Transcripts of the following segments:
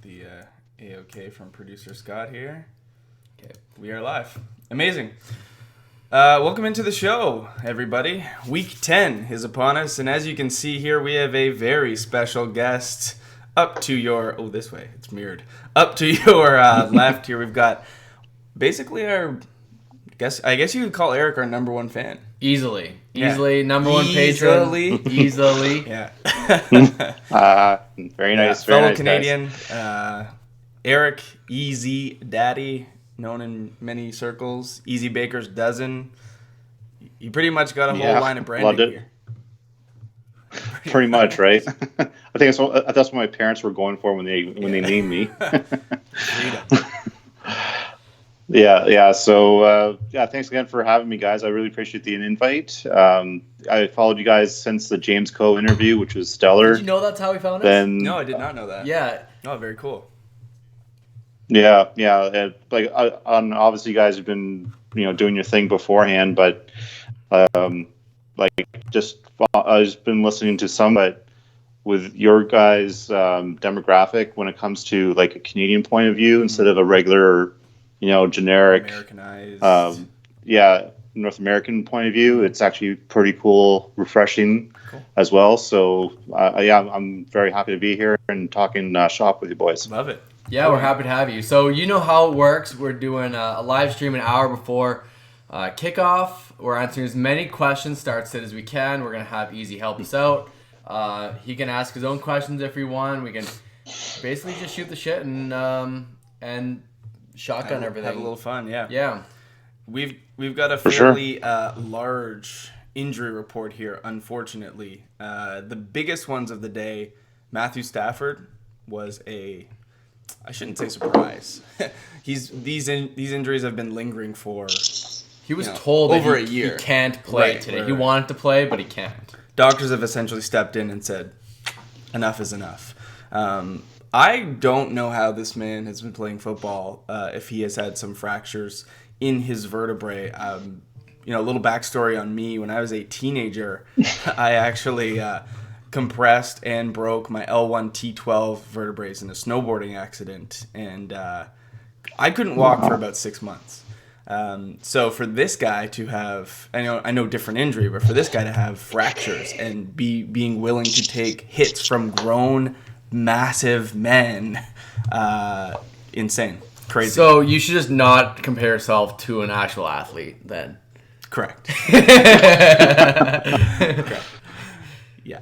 the A-OK from producer Scott here. Okay, we are live. Amazing. Welcome into the show, everybody. Week 10 is upon us, and as you can see here, we have a very special guest up to your... Oh, this way. It's mirrored. Up to your left here, we've got basically our... I guess you could call Eric our number one fan. Easily, number one patron. Easily. Yeah. Very nice. Fellow very nice, Canadian, Eric Easy Daddy, known in many circles. Easy Baker's Dozen. You pretty much got a whole line of branding here. Pretty much, right? I think that's what my parents were going for when they named me. Yeah. So, thanks again for having me, guys. I really appreciate the invite. I followed you guys since the James Coe interview, which was stellar. Did you know that's how we found us? No, I did not know that. Yeah. Oh, very cool. Yeah. Obviously, you guys have been, doing your thing beforehand, but, I've been listening to some, but with your guys' demographic, when it comes to like a Canadian point of view instead of a regular, generic, Americanized, North American point of view, it's actually pretty cool, refreshing as well. So, I'm very happy to be here and talking shop with you boys. Love it. Yeah, we're happy to have you. So you know how it works. We're doing a live stream an hour before kickoff. We're answering as many questions, start sit as we can. We're going to have Easy help us out. He can ask his own questions if we want. We can basically just shoot the shit and shotgun everything. Have a little fun, yeah. Yeah. We've got a fairly large injury report here, unfortunately. The biggest ones of the day, Matthew Stafford was I shouldn't say surprise. These injuries have been lingering for... He was told over a year. He can't play today. Right. He wanted to play, but he can't. Doctors have essentially stepped in and said, enough is enough. I don't know how this man has been playing football, if he has had some fractures in his vertebrae. A little backstory on me. When I was a teenager, I actually compressed and broke my L1 T12 vertebrae in a snowboarding accident. And I couldn't walk for about 6 months. So for this guy to have, I know different injury, but for this guy to have fractures and being willing to take hits from grown, massive men, insane, crazy. So you should just not compare yourself to an actual athlete then. Correct. Yeah.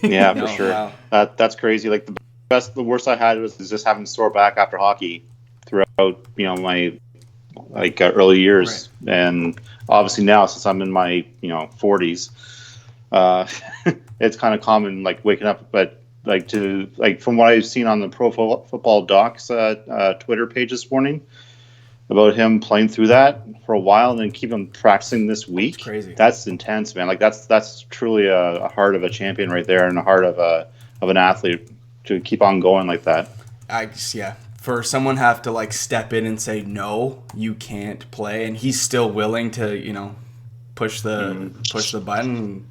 Yeah, for sure. Wow. That's crazy. Like the worst I had was just having sore back after hockey throughout, my early years, right. And obviously now since I'm in my 40s, it's kind of common waking up, but from what I've seen on the Pro Football Docs Twitter page this morning about him playing through that for a while and then keep him practicing this week. That's crazy. That's intense, man. That's truly a heart of a champion right there, and a heart of an athlete to keep on going like that. For someone have to step in and say no, you can't play, and he's still willing to push the button.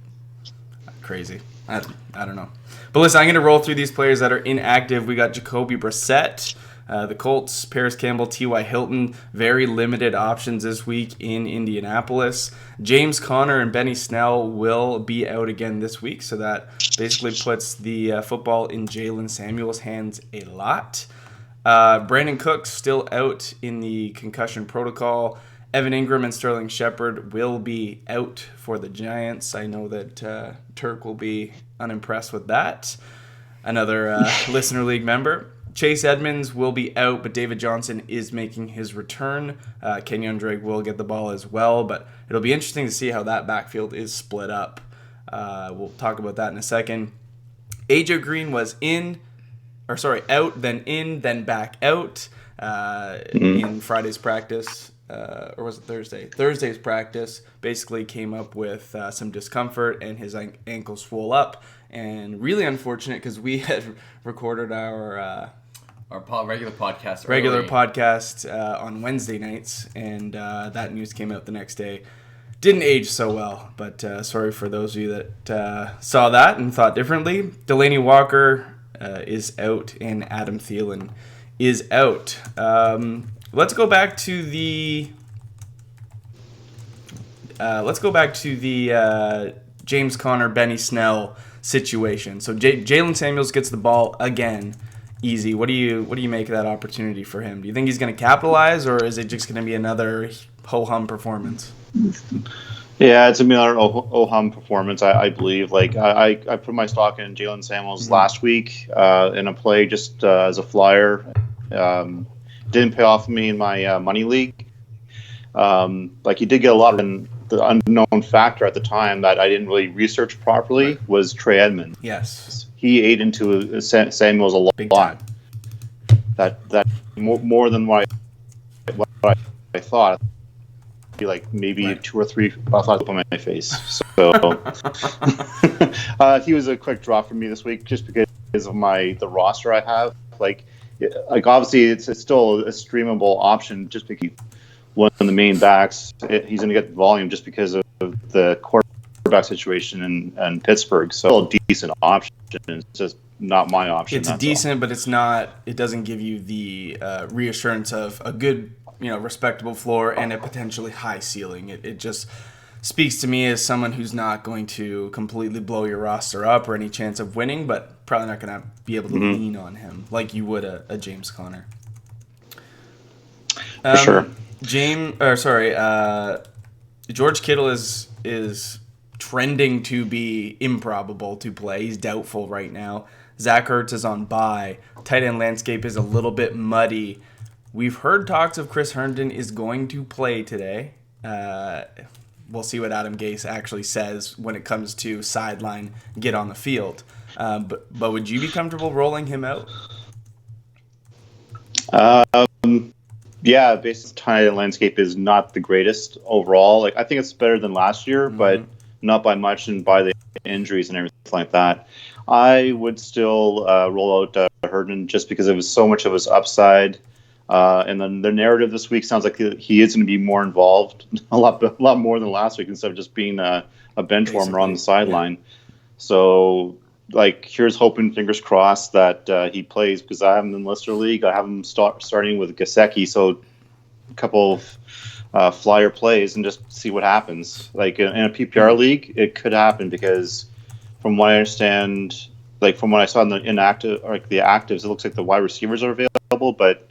Crazy. I don't know. But listen, I'm going to roll through these players that are inactive. We got Jacoby Brissett, the Colts, Paris Campbell, T.Y. Hilton. Very limited options this week in Indianapolis. James Conner and Benny Snell will be out again this week, so that basically puts the football in Jalen Samuel's hands a lot. Brandon Cooks still out in the concussion protocol. Evan Ingram and Sterling Shepard will be out for the Giants. I know that Turk will be unimpressed with that. Another Listener League member. Chase Edmonds will be out, but David Johnson is making his return. Kenyon Drake will get the ball as well, but it'll be interesting to see how that backfield is split up. We'll talk about that in a second. AJ Green was out, then in, then back out in Friday's practice. Or was it Thursday? Thursday's practice basically came up with some discomfort, and his ankle swole up. And really unfortunate because we had recorded our regular podcast on Wednesday nights, and that news came out the next day. Didn't age so well, but sorry for those of you that saw that and thought differently. Delaney Walker is out, and Adam Thielen is out. Let's go back to the James Conner, Benny Snell situation. So Jalen Samuels gets the ball again. Easy. What do you make of that opportunity for him? Do you think he's going to capitalize, or is it just going to be another ho-hum performance? Yeah, it's another oh-hum performance, I believe. Like, I put my stock in Jalen Samuels last week in a play just as a flyer. Didn't pay off for me in my money league. Like, he did get a lot of the unknown factor at the time that I didn't really research properly was Trey Edmonds. Yes. He ate into Samuels a lot. Big time. That more than what I thought. Like maybe 2 or 3 thoughts on my face. So he was a quick drop for me this week just because of the roster I have. Like obviously it's still a streamable option just because one of the main backs. He's going to get volume just because of the quarterback situation in Pittsburgh. So still a decent option. It's just not my option. It's decent, but it's not. It doesn't give you the reassurance of a good, respectable floor and a potentially high ceiling. It just speaks to me as someone who's not going to completely blow your roster up or any chance of winning, but probably not going to be able to lean on him like you would a James Conner. For sure. George Kittle is trending to be improbable to play. He's doubtful right now. Zach Ertz is on bye. Tight end landscape is a little bit muddy. We've heard talks of Chris Herndon is going to play today. We'll see what Adam Gase actually says when it comes to sideline get on the field. But would you be comfortable rolling him out? Yeah, basically, tight end landscape is not the greatest overall. Like I think it's better than last year, but not by much, and by the injuries and everything like that. I would still roll out Herndon just because it was so much of his upside. And then the narrative this week sounds like he is going to be more involved, a lot more than last week, instead of just being a bench warmer on the sideline. Yeah. So, like, here's hoping, fingers crossed, that he plays, because I have him in Lister League. I have him starting with Gesicki, so a couple of flyer plays and just see what happens. Like, in a PPR league, it could happen because from what I understand, like from what I saw in the inactive, or like the actives, it looks like the wide receivers are available, but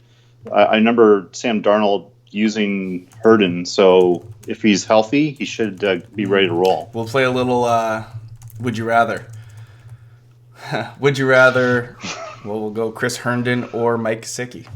I remember Sam Darnold using Herndon, so if he's healthy, he should be ready to roll. We'll play a little Would You Rather. Would you rather, we'll go Chris Herndon or Mike Gesicki?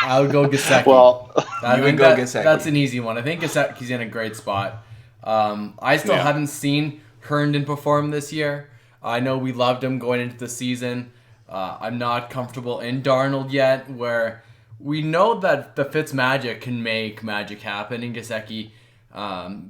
I would go Gesicki. Well, you would go Gesicki. That's an easy one. I think Gesicki's in a great spot. I still haven't seen Herndon perform this year. I know we loved him going into the season. I'm not comfortable in Darnold yet, where we know that the Fitzmagic can make magic happen in Gesicki.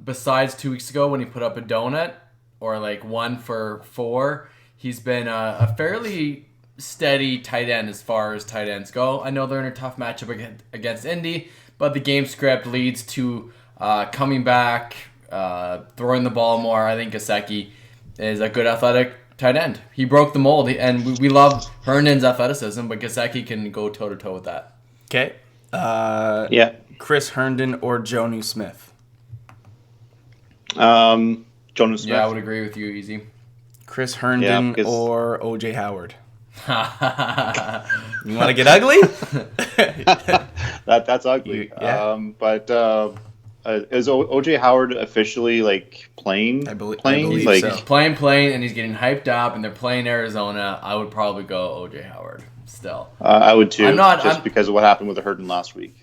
Besides 2 weeks ago when he put up a donut, or like 1 for 4, he's been a fairly steady tight end as far as tight ends go. I know they're in a tough matchup against Indy, but the game script leads to coming back, throwing the ball more. I think Gesicki is a good athletic tight end. He broke the mold, and we love Herndon's athleticism, but Gesicki can go toe-to-toe with that. Okay. Chris Herndon or Jonnu Smith? Jonnu Smith. Yeah, I would agree with you, Easy. Chris Herndon or O.J. Howard? You want to get ugly? That's ugly. But is O.J. Howard officially like playing? I believe like, so. Playing, and he's getting hyped up, and they're playing Arizona. I would probably go O.J. Howard still. I would too. Because of what happened with the Herndon last week.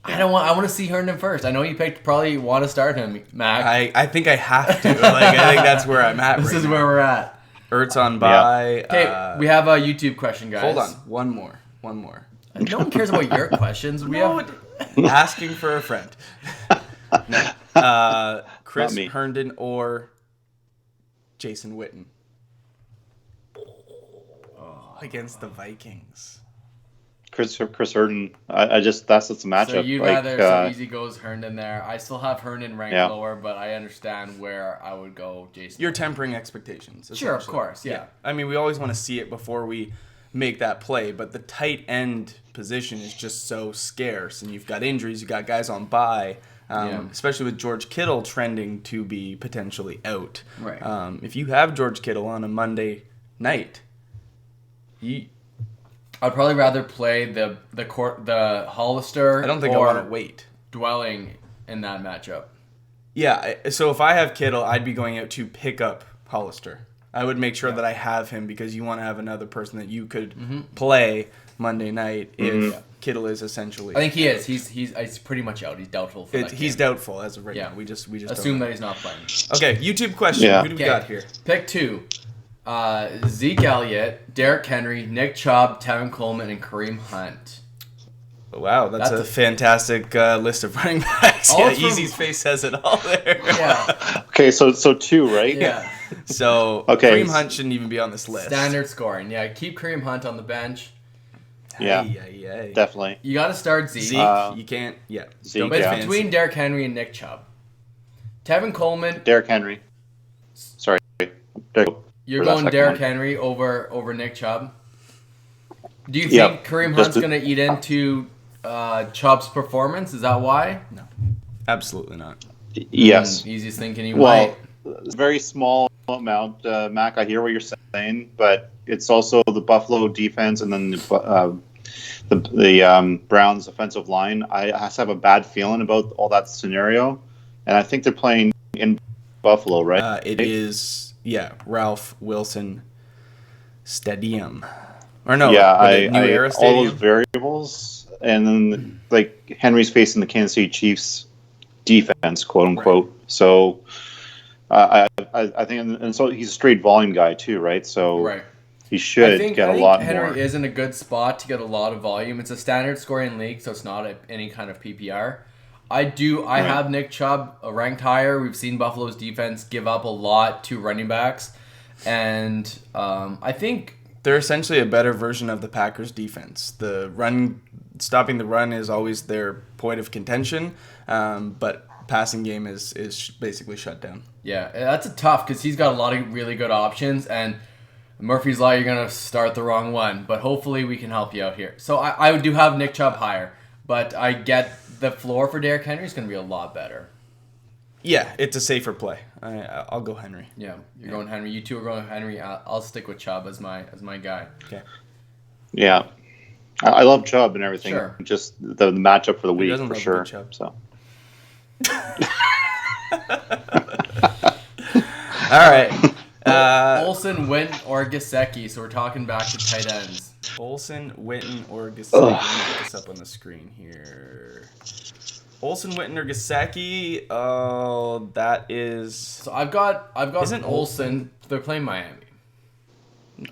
I want to see Herndon first. I know you probably want to start him, Mac. I think I have to. I think that's where I'm at. This is where we're at. Ertz on bye. Okay, we have a YouTube question, guys. Hold on, one more. No one cares about your questions. We have asking for a friend. Chris Herndon or Jason Witten against the Vikings. Chris Herndon. I just that's the matchup. So you'd rather so easy goes Herndon there. I still have Herndon ranked lower, but I understand where I would go, Jason. You're tempering expectations. Sure, of course, yeah. I mean, we always want to see it before we make that play, but the tight end position is just so scarce, and you've got injuries, you've got guys on bye, especially with George Kittle trending to be potentially out. Right. If you have George Kittle on a Monday night, I'd probably rather play the Hollister. I don't think I want to wait. Dwelling in that matchup. Yeah, so if I have Kittle, I'd be going out to pick up Hollister. I would make sure that I have him because you want to have another person that you could play Monday night if Kittle is essentially. I think he is. He's pretty much out. He's doubtful for that game. He's doubtful as of right now. We just assume that he's not playing. Okay, YouTube question. Yeah. Who do we got here? Pick 2. Zeke Elliott, Derrick Henry, Nick Chubb, Tevin Coleman, and Kareem Hunt. Wow, that's a fantastic list of running backs. Yeah, Easy's face says it all there. Yeah. Okay, so 2, right? Yeah. So Kareem Hunt shouldn't even be on this list. Standard scoring. Yeah, keep Kareem Hunt on the bench. Yeah, definitely. You got to start Zeke. You can't. Yeah. Zeke, but it's between Derrick Henry and Nick Chubb. Tevin Coleman. Derrick Henry. Sorry. You're going Derrick Henry over Nick Chubb. Do you think Kareem Hunt's going to eat into Chubb's performance? Is that why? No, absolutely not. Yes. Easiest thinking he might. It's a very small amount, Mac. I hear what you're saying, but it's also the Buffalo defense and then the Browns offensive line. I have to have a bad feeling about all that scenario, and I think they're playing in Buffalo, right? It is. Yeah, Ralph Wilson Stadium. Or no, New Era Stadium. All those variables, and then like Henry's facing the Kansas City Chiefs defense, quote unquote. Right. So I think, and so he's a straight volume guy too, right? So he should get a lot more. Henry is in a good spot to get a lot of volume. It's a standard scoring league, so it's not any kind of PPR. I have Nick Chubb ranked higher. We've seen Buffalo's defense give up a lot to running backs. And I think they're essentially a better version of the Packers defense. Stopping the run is always their point of contention, but passing game is basically shut down. Yeah, that's a tough because he's got a lot of really good options, and Murphy's Law, you're going to start the wrong one, but hopefully we can help you out here. So I do have Nick Chubb higher, but I get the floor for Derrick Henry is going to be a lot better. Yeah, it's a safer play. I'll go Henry. Yeah, you're going Henry. You two are going Henry. I'll stick with Chubb as my guy. Okay. Yeah, I love Chubb and everything. Sure. Just the matchup for the week for sure. Chubb. So. All right. Olsen, Witten, or Gesicki. So we're talking back to tight ends. Olsen, Witten, or Gesicki. Let me get this up on the screen here. Olsen, Witten, or Gesicki. Oh, that is. So I've got Olsen. They're playing Miami.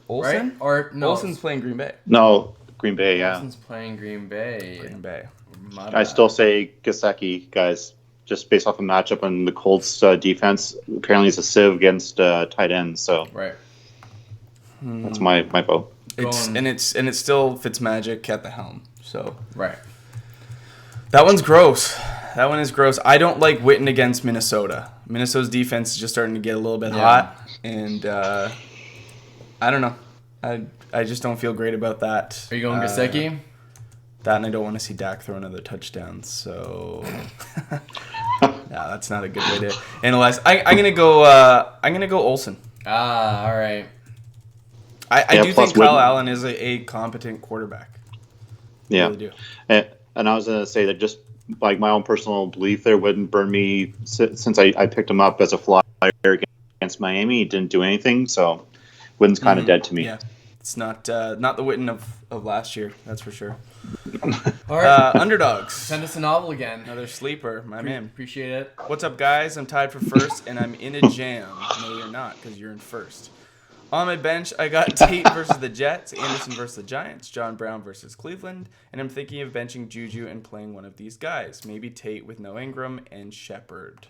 Olsen? Right? Or no? Olsen's playing Green Bay. No, Green Bay. Yeah. Olsen's playing Green Bay. I still say Gesicki, guys. Just based off a matchup on the Colts defense, apparently it's a sieve against tight ends. So that's my vote. It's still Fitzmagic at the helm. So that one's gross. That one is gross. I don't like Witten against Minnesota. Minnesota's defense is just starting to get a little bit hot, and I don't know. I just don't feel great about that. Are you going Gesicki? That, and I don't want to see Dak throw another touchdown. So, no, that's not a good way to analyze. I'm gonna go Olsen. All right. I do think Kyle Allen is a competent quarterback. Yeah. I really do. And I was gonna say that just like my own personal belief there wouldn't burn me since I picked him up as a flyer against Miami. He didn't do anything, so Witten's kind of dead to me. Yeah. It's not the Witten of last year, that's for sure. All right. Underdogs. Send us a novel again. Another sleeper, my man. Appreciate it. What's up, guys? I'm tied for first, and I'm in a jam. No, you're not, because you're in first. On my bench, I got Tate versus the Jets, Anderson versus the Giants, John Brown versus Cleveland, and I'm thinking of benching Juju and playing one of these guys. Maybe Tate with no Ingram and Shepard.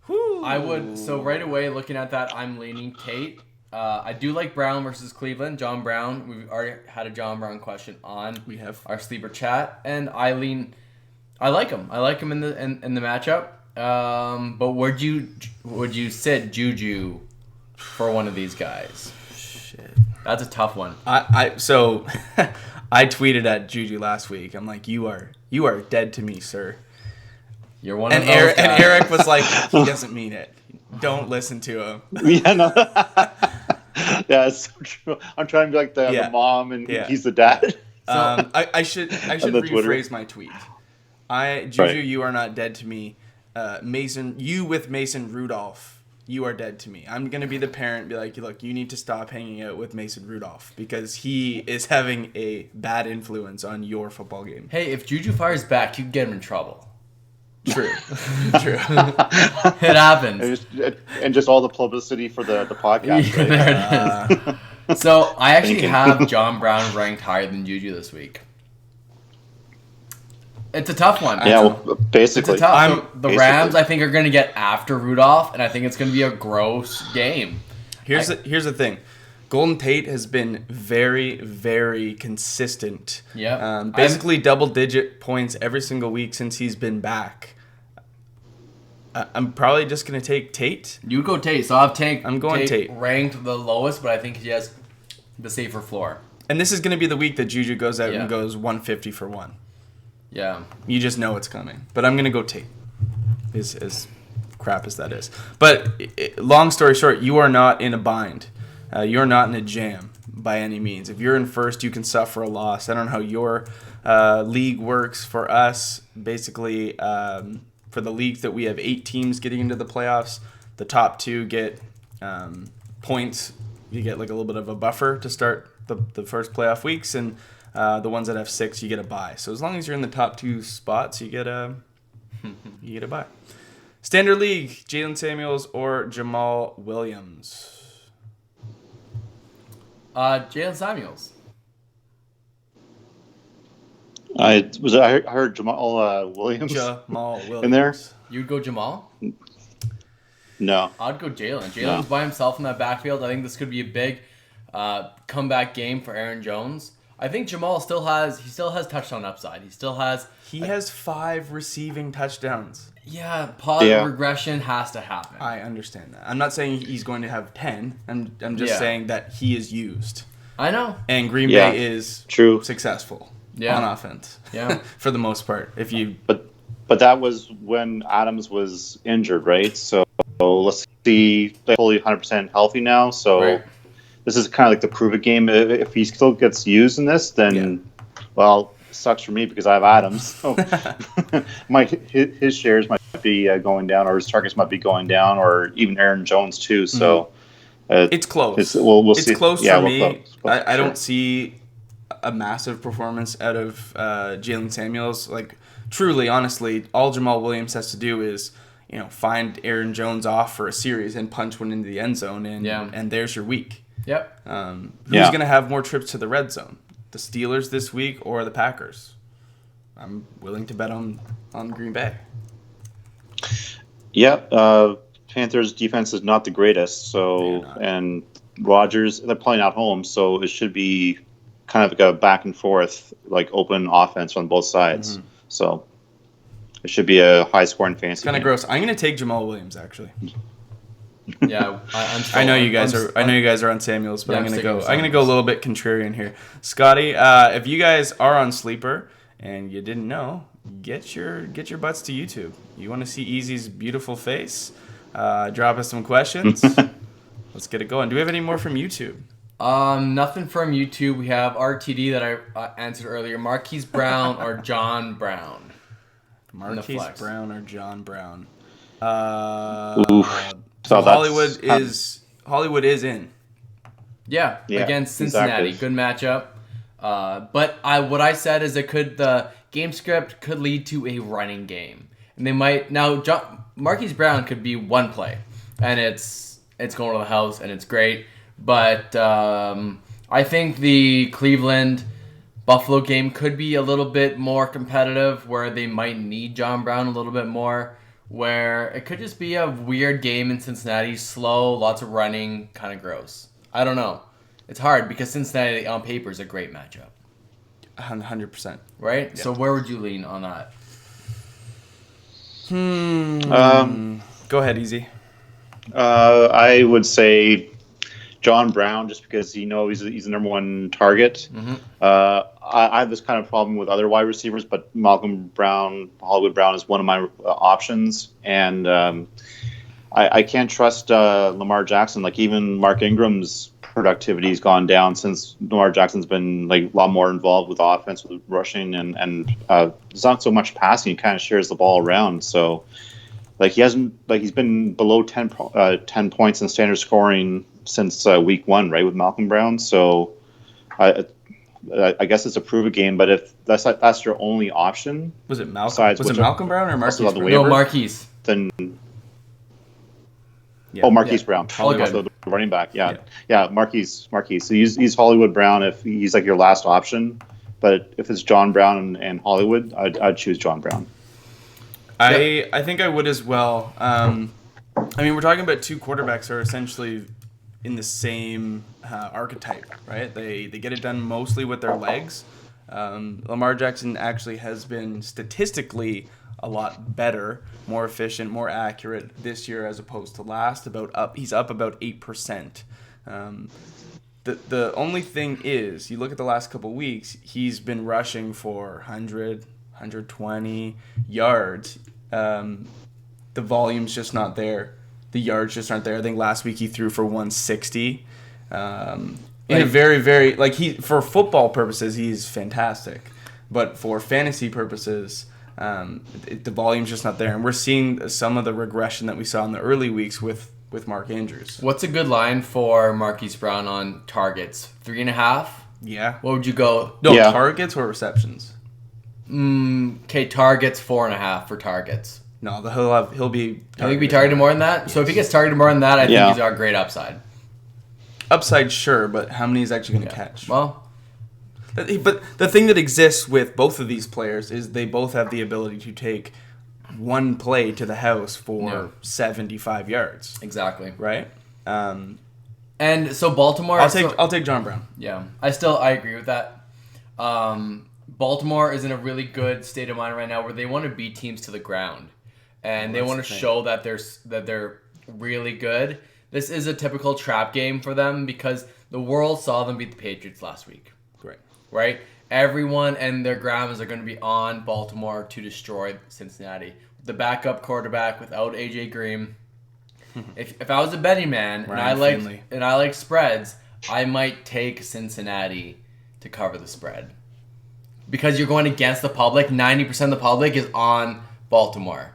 I would. So right away, looking at that, I'm leaning Tate. I do like Brown versus Cleveland. John Brown. We've already had a John Brown question on our sleeper chat, and I like him. I like him in the matchup. But would you sit Juju for one of these guys? Shit. That's a tough one. So I tweeted at Juju last week. I'm like, you are dead to me, sir. You're one of those guys. And Eric was like, he doesn't mean it. Don't listen to him. Yeah, no. Yeah, it's so true. I'm trying to be like the mom, and he's the dad. I should rephrase my tweet. Juju, you are not dead to me. Mason, you with Mason Rudolph, you are dead to me. I'm gonna be the parent, be like, look, you need to stop hanging out with Mason Rudolph because he is having a bad influence on your football game. Hey, if Juju fires back, you can get him in trouble. True. True. It happens. And just all the publicity for the podcast. Yeah, right? there it is. So I actually have John Brown ranked higher than Juju this week. It's a tough one. Yeah, well, basically. It's a tough. The Rams, I think, are going to get after Rudolph, and I think it's going to be a gross game. Here's the thing. Golden Tate has been very, very consistent. Yeah. Basically double-digit points every single week since he's been back. I'm probably just going to take Tate. You go Tate. So I'm going Tate ranked the lowest, but I think he has the safer floor. And this is going to be the week that Juju goes out and goes 150 for 1. Yeah. You just know it's coming. But I'm going to go Tate. As crap as that is. But long story short, you are not in a bind. You're not in a jam by any means. If you're in first, you can suffer a loss. I don't know how your league works. For us, basically, for the league that we have 8 teams getting into the playoffs, the top 2 get points. You get like a little bit of a buffer to start the first playoff weeks, and the ones that have 6, you get a bye. So as long as you're in the top 2 spots, you get a bye. Standard League, Jalen Samuels or Jamal Williams? Jalen Samuels. I heard Jamal Williams. Jamal Williams in there. You'd go Jamal? No. I'd go Jalen. Jalen's by himself in that backfield. I think this could be a big comeback game for Aaron Jones. I think Jamal still has touchdown upside. He has 5 receiving touchdowns. Yeah, positive regression has to happen. I understand that. I'm not saying he's going to have 10. I'm just saying that he is used. I know. And Green Bay is successful on offense. Yeah. For the most part. But that was when Adams was injured, right? So let's see, they're fully 100% healthy now. So this is kind of like the prove it game. If he still gets used in this, then well, sucks for me because I have Adams. So his shares might be going down, or his targets might be going down, or even Aaron Jones too. So it's close. We'll see. It's close for me. Close, I don't see a massive performance out of Jalen Samuels. Like truly, honestly, all Jamal Williams has to do is find Aaron Jones off for a series and punch one into the end zone, and there's your week. Yep. Who's going to have more trips to the red zone? The Steelers this week or the Packers? I'm willing to bet on Green Bay. Yeah, Panthers defense is not the greatest. So and Rodgers, they're playing at home, so it should be kind of like a back and forth, like open offense on both sides. Mm-hmm. So it should be a high scoring fantasy. It's kind of gross. I'm going to take Jamal Williams actually. Yeah, I know you guys are on Samuels, but I'm gonna go a little bit contrarian here. Scotty, if you guys are on Sleeper and you didn't know, get your butts to YouTube. You want to see Easy's beautiful face? Drop us some questions. Let's get it going. Do we have any more from YouTube? Nothing from YouTube. We have RTD that I answered earlier. Marquise Brown or John Brown? Marquise Brown or John Brown? Oof. So Hollywood is in. Yeah, against Cincinnati. Exactly. Good matchup. But what I said is the game script could lead to a running game. And they might Marquise Brown could be one play and it's going to the house and it's great. But I think the Cleveland Buffalo game could be a little bit more competitive where they might need John Brown a little bit more. Where it could just be a weird game in Cincinnati, slow, lots of running, kind of gross. I don't know. It's hard because Cincinnati on paper is a great matchup. 100%. Right? Yeah. So where would you lean on that? Go ahead, Easy. I would say John Brown, just because he's the number one target. Mm-hmm. I have this kind of problem with other wide receivers, but Malcolm Brown, Hollywood Brown, is one of my options, and I can't trust Lamar Jackson. Like, even Mark Ingram's productivity has gone down since Lamar Jackson's been like a lot more involved with offense, with rushing, and it's not so much passing. He kind of shares the ball around. So, like, he's been below 10 points in standard scoring since week 1, right, with Malcolm Brown. So, I guess it's a prove it game. But if that's your only option, was it Malcolm Brown or Marquise Brown? No, Marquise. Then. Yeah. Marquise Brown. The running back. Yeah. Marquise. So he's Hollywood Brown if he's like your last option. But if it's John Brown and Hollywood, I'd choose John Brown. I think I would as well. I mean, we're talking about two quarterbacks that are essentially in the same archetype, right? They get it done mostly with their legs. Lamar Jackson actually has been statistically a lot better, more efficient, more accurate this year as opposed to last. He's up about 8%. The only thing is, you look at the last couple weeks, he's been rushing for 100, 120 yards. The volume's just not there. The yards just aren't there. I think last week he threw for 160. In a very, very, for football purposes, he's fantastic. But for fantasy purposes, the volume's just not there. And we're seeing some of the regression that we saw in the early weeks with Mark Andrews. What's a good line for Marquise Brown on targets? 3.5? Yeah. What would you go? No, targets or receptions? Okay, targets 4.5 for targets. No, he'll be. I think he'll be targeted more than that. Yes. So if he gets targeted more than that, I think he's got great upside. Upside, sure, but how many is actually going to catch? Well, but the thing that exists with both of these players is they both have the ability to take one play to the house for 75 yards. Exactly. Right? And so Baltimore... I'll take John Brown. Yeah. I agree with that. Baltimore is in a really good state of mind right now where they want to beat teams to the ground. And they want to show that they're really good. This is a typical trap game for them because the world saw them beat the Patriots last week. Great. Right? Everyone and their grandmas are going to be on Baltimore to destroy Cincinnati. The backup quarterback without AJ Green. If I was a betting man and I like spreads, I might take Cincinnati to cover the spread. Because you're going against the public. 90% of the public is on Baltimore.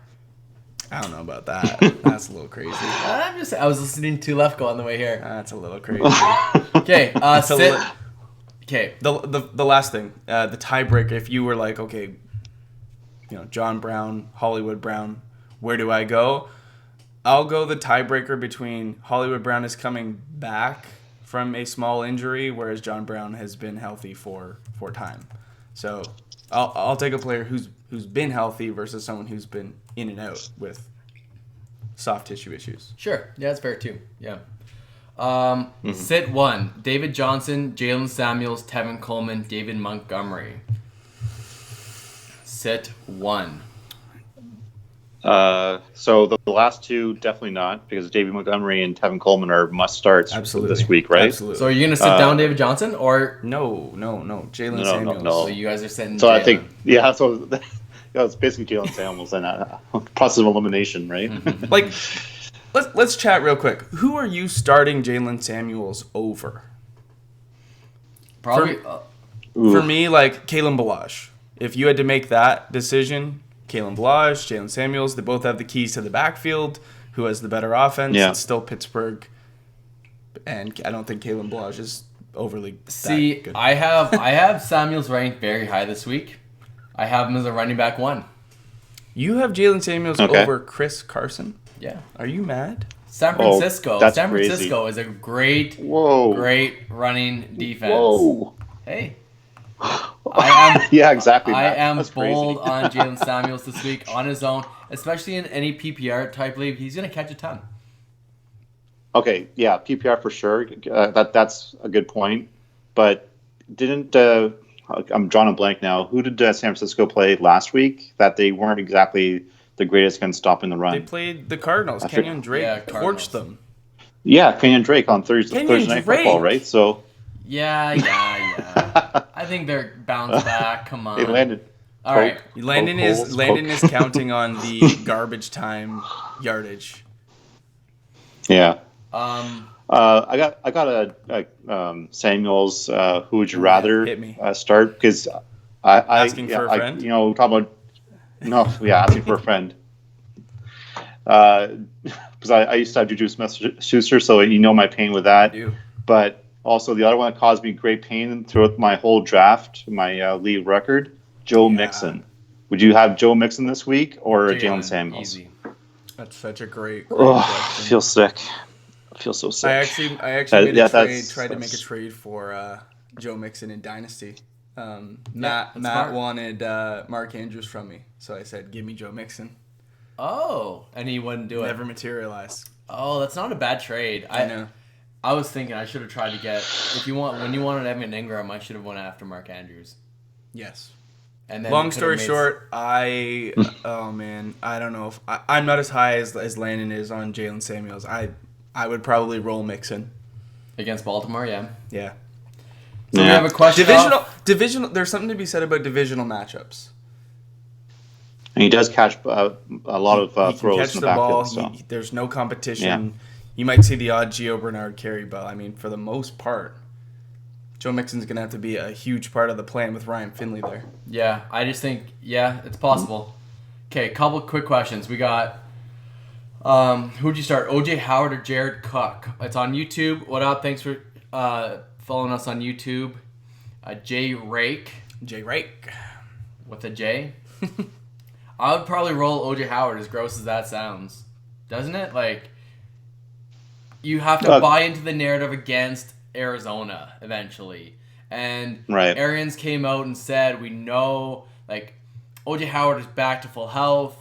I don't know about that. That's a little crazy. I was listening to Left Go on the way here. That's a little crazy. Okay, Okay. The last thing, the tiebreaker. If you were like, okay, John Brown, Hollywood Brown, where do I go? I'll go the tiebreaker between Hollywood Brown is coming back from a small injury, whereas John Brown has been healthy for time. So I'll take a player who's been healthy versus someone who's been in and out with soft tissue issues. Sure. Yeah, that's fair too. Yeah. Sit 1. David Johnson, Jalen Samuels, Tevin Coleman, David Montgomery. Sit 1. So the last two, definitely not, because David Montgomery and Tevin Coleman are must-starts this week, right? Absolutely. So are you going to sit down David Johnson, or... No. Jalen Samuels. No. So you guys are sitting So Jalen. I think, so it's basically Jalen Samuels and process of elimination, right? Let's chat real quick. Who are you starting Jalen Samuels over? Probably... For me, Kalen Ballage. If you had to make that decision... Kalen Ballage, Jalen Samuels, they both have the keys to the backfield. Who has the better offense? Yeah. It's still Pittsburgh. And I don't think Kalen Ballage is overly that good. I have Samuels ranked very high this week. I have him as a running back 1. You have Jalen Samuels over Chris Carson? Yeah. Are you mad? San Francisco. That's San crazy. Francisco is a great running defense. Whoa. Hey. Exactly. I am bold on Jalen Samuels this week on his own, especially in any PPR type league. He's going to catch a ton. Okay, yeah, PPR for sure. That's a good point. But didn't I'm drawing a blank now. Who did San Francisco play last week? That they weren't exactly the greatest against stopping the run. They played the Cardinals. I Kenyon Drake Yeah, Cardinals. torched them. Yeah, Kenyon Drake on Thursday Kenyon Night Football, Drake? right? So Yeah. I think they're bounced back. Come on. they landed. All right. Landon is counting on the garbage time yardage. Yeah. Um. I got a Samuels. Who would you rather hit me. Start? Because I Asking for a friend? Talking about asking for a friend. Because I used to have Juju Smith-Schuster, so my pain with that. I do. But also the other one that caused me great pain throughout my whole draft, my league record, Joe Mixon. Would you have Joe Mixon this week or Jalen Samuels? Easy. That's such a great I question. feel sick. I feel so sick. I actually made a trade. Tried to that's- make a trade for Joe Mixon in Dynasty. that's Matt smart. wanted Mark Andrews from me, so I said, "Give me Joe Mixon." Oh, and he wouldn't do it. Never materialized. Oh, that's not a bad trade. I know. I was thinking I should have tried to get when you wanted Evan Ingram, I should have went after Mark Andrews. Yes. And then Long story short, I don't know if I'm not as high as Landon is on Jalen Samuels. I would probably roll Mixon. against Baltimore, yeah. Yeah. So we have a question. Divisional. There's something to be said about divisional matchups. And he does catch a lot of He can throws catch in the the ball. backfield. So. There's no competition. Yeah. You might see the odd Gio Bernard carry, but I mean, for the most part, Joe Mixon's going to have to be a huge part of the plan with Ryan Finley there. Yeah, I just think, it's possible. Okay, a couple quick questions. We got, who'd you start, OJ Howard or Jared Cook? It's on YouTube. What up? Thanks for following us on YouTube. Jay Rake. Jay Rake. With a J. I would probably roll OJ Howard, as gross as that sounds. Doesn't it? Like, you have to buy into the narrative against Arizona eventually. And Right. Arians came out and said, we know, like, OJ Howard is back to full health.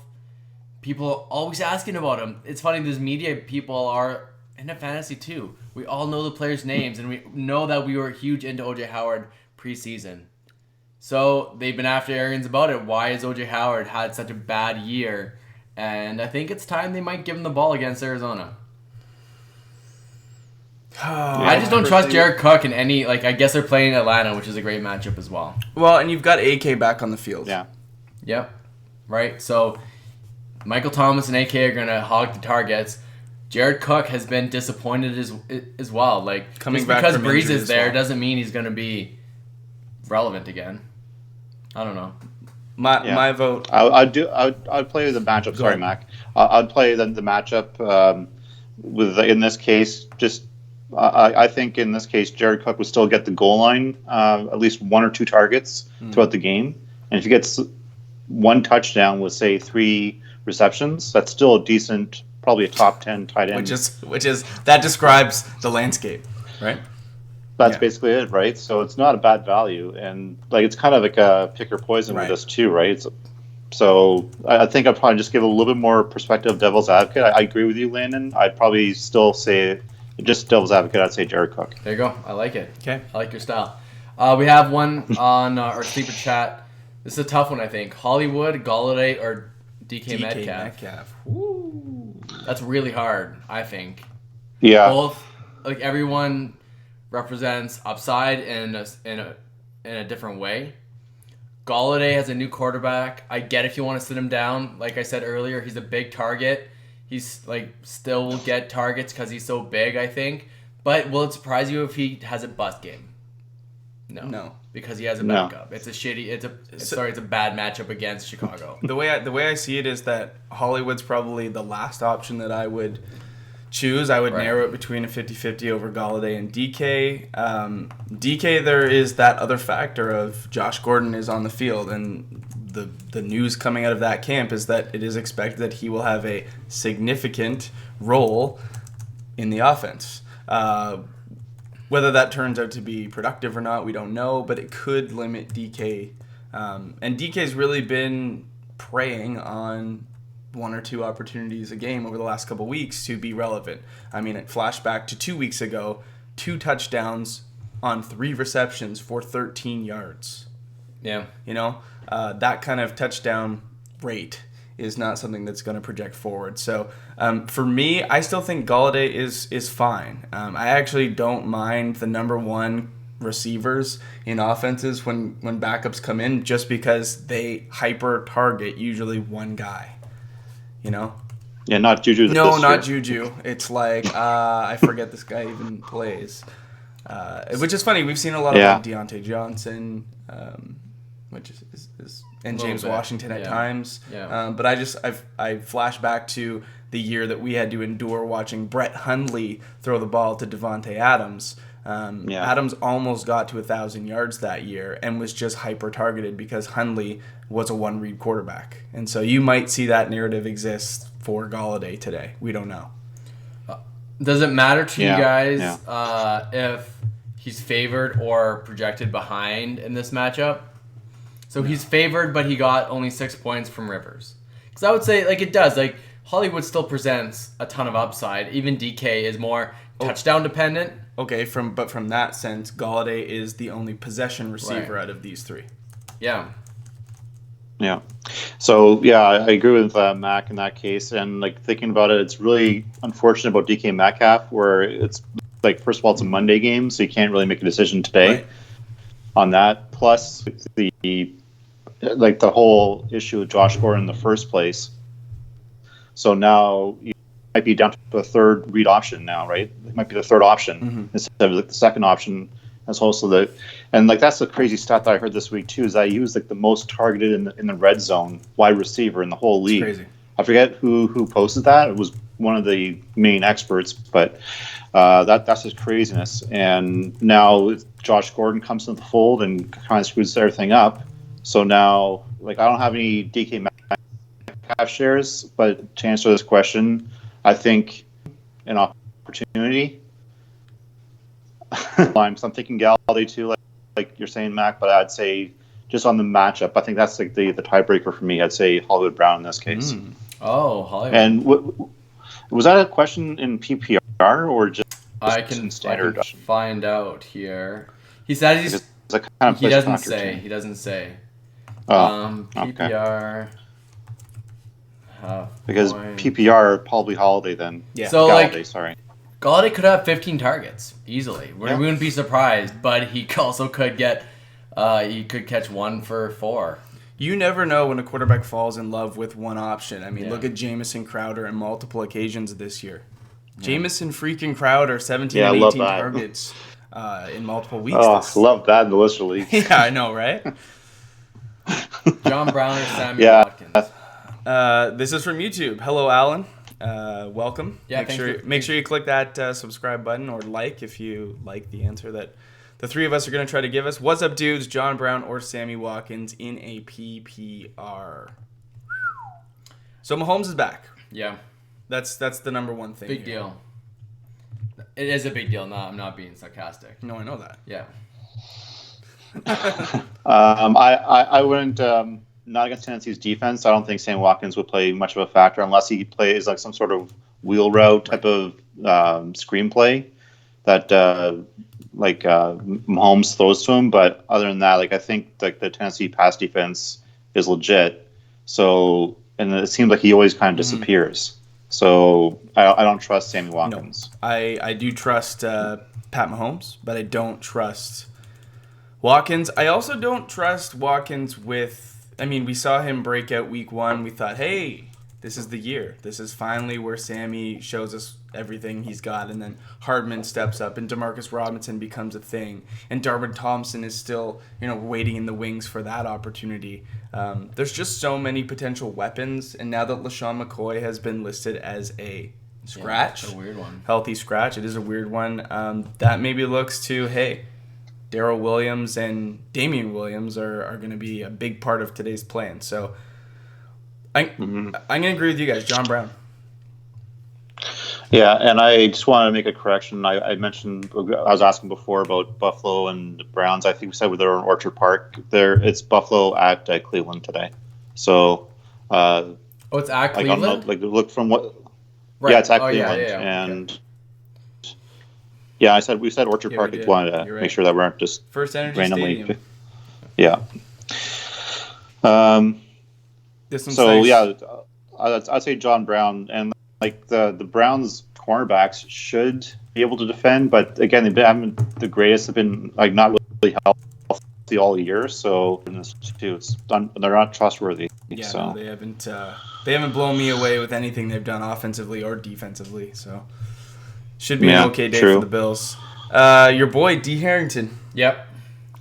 People are always asking about him. It's funny, these media people are into fantasy too. We all know the players' names, and we know that we were huge into OJ Howard preseason. So they've been after Arians about it. Why has OJ Howard had such a bad year? And I think it's time they might give him the ball against Arizona. I just don't trust Jared Cook in any, like, I guess they're playing Atlanta, which is a great matchup as well. Well, and you've got AK back on the field. Yeah. Yep. Right? So Michael Thomas and AK are going to hog the targets. Jared Cook has been disappointed as well. Like, Coming just back because from Breeze injury is as there well. doesn't mean he's going to be relevant again. I don't know. My vote. I'd play the matchup. Sorry, ahead. Mac. I'd play the matchup with in this case. Just I think in this case, Jared Cook would still get the goal line at least one or two targets throughout the game, and if he gets one touchdown with say 3 receptions, that's still a decent, probably a top 10 tight end. Which is that describes the landscape, right? That's basically it, right? So it's not a bad value, and like it's kind of like a pick or poison with this too, right? So I think I'd probably just give a little bit more perspective, devil's advocate. I agree with you, Landon. I'd probably still say, just devil's advocate, I'd say Jared Cook. There you go. I like it. Okay. I like your style. We have one on our sleeper chat. This is a tough one, I think. Hollywood, Golladay, or DK Metcalf. Woo. That's really hard, I think. Yeah. Both, like, everyone represents upside in a different way. Golladay has a new quarterback. I get if you want to sit him down. Like I said earlier, he's a big target. He's like still will get targets because he's so big, I think. But will it surprise you if he has a bust game? No. Because he has a backup. It's a shitty. It's a bad matchup against Chicago. The way I see it is that Hollywood's probably the last option that I would choose. I would narrow it between a 50-50 over Golladay and DK. DK, there is that other factor of Josh Gordon is on the field, and the news coming out of that camp is that it is expected that he will have a significant role in the offense. Whether that turns out to be productive or not, we don't know, but it could limit DK. And DK's really been preying on one or two opportunities a game over the last couple weeks to be relevant. I mean, it flashback to 2 weeks ago, 2 touchdowns on 3 receptions for 13 yards. Yeah. You know, that kind of touchdown rate is not something that's going to project forward. So for me, I still think Galladay is fine. I actually don't mind the number one receivers in offenses when backups come in, just because they hyper target usually one guy. You know? Yeah, not Juju. No, not Juju. It's like I forget this guy even plays. Which is funny. We've seen a lot of like Deontay Johnson, which is and James Washington at times. Yeah. But I flash back to the year that we had to endure watching Brett Hundley throw the ball to Devontae Adams. Adams almost got to 1,000 yards that year and was just hyper targeted because Hundley was a one-read quarterback. And so you might see that narrative exist for Galladay today. We don't know. Does it matter to you guys if he's favored or projected behind in this matchup? So he's favored, but he got only 6 points from Rivers. Because I would say, like, it does. Like, Hollywood still presents a ton of upside. Even DK is more touchdown dependent. Okay, from that sense, Galladay is the only possession receiver out of these 3. Yeah. Yeah. So, I agree with Mac in that case. And, like, thinking about it, it's really unfortunate about DK Metcalf, where it's, like, first of all, it's a Monday game, so you can't really make a decision today on that. Plus, the whole issue with Josh Gordon in the first place. So now you might be down to the third read option now, right? It might be the third option instead of like the second option. As also that's the crazy stat that I heard this week too, is that he was like the most targeted in the red zone wide receiver in the whole league. Crazy. I forget who posted that. It was one of the main experts, but that's just craziness. And now Josh Gordon comes into the fold and kind of screws everything up. So now, like, I don't have any DK Metcalf shares, but to answer this question, I think an opportunity. So I'm thinking Galladay too, like you're saying, Mac, but I'd say just on the matchup, I think that's like the tiebreaker for me. I'd say Hollywood Brown in this case. Oh, Hollywood. And was that a question in PPR or just I can standard? find out here. He said he doesn't say. He doesn't say. PPR. Because PPR probably Holiday then. Yeah. So Galladay, sorry. Galladay could have 15 targets easily. We wouldn't be surprised, but he also could get. He could catch 1 for 4. You never know when a quarterback falls in love with one option. I mean, look at Jamison Crowder on multiple occasions this year. Jamison freaking Crowder, 17 and 18 targets in multiple weeks. Oh, love that in the Lister League. Yeah, I know, right? John Brown or Samuel Watkins. This is from YouTube. Hello, Alan. Welcome. Yeah, make sure you click that subscribe button or like if you like the answer that the 3 of us are going to try to give us. What's up, dudes? John Brown or Sammy Watkins in a PPR? So Mahomes is back. Yeah. That's the number one thing. Big deal. It is a big deal. I'm not being sarcastic. No, I know that. Yeah. I wouldn't. Not against Tennessee's defense. I don't think Sam Watkins would play much of a factor unless he plays like some sort of wheel route type of screenplay that Mahomes throws to him. But other than that, like I think like the Tennessee pass defense is legit. So and it seems like he always kind of disappears. So I don't trust Sammy Watkins. No, I do trust Pat Mahomes, but I don't trust Watkins. I also don't trust Watkins with. I mean, we saw him break out week 1. We thought, hey, this is the year. This is finally where Sammy shows us everything he's got. And then Hardman steps up and Demarcus Robinson becomes a thing. And Darwin Thompson is still, waiting in the wings for that opportunity. There's just so many potential weapons. And now that LaShawn McCoy has been listed as a scratch, it's a weird one. Healthy scratch, it is a weird one. That maybe looks to, hey, Darrell Williams and Damian Williams are going to be a big part of today's plan. So I'm going to agree with you guys. John Brown. Yeah, and I just want to make a correction. I mentioned, I was asking before about Buffalo and the Browns. I think we said they're in Orchard Park. It's Buffalo at Cleveland today. So Oh, it's at Like, I don't know, Cleveland? like, look from what... Right. Yeah, it's at Oh, yeah, Cleveland. yeah, yeah. And, yeah, we said Orchard Yeah, Park. we I just did. wanted to You're make right. sure that we aren't just First Energy randomly... Stadium. Yeah. This one's So, nice. yeah, I'd say John Brown. And, like, the Browns cornerbacks should be able to defend. But, again, they haven't the greatest. Have been, like, not really healthy all year. So, in this too, they're not trustworthy. Yeah, So. no, they haven't blown me away with anything they've done offensively or defensively. So should be an okay day true. for the Bills. Your boy D Harrington Yep.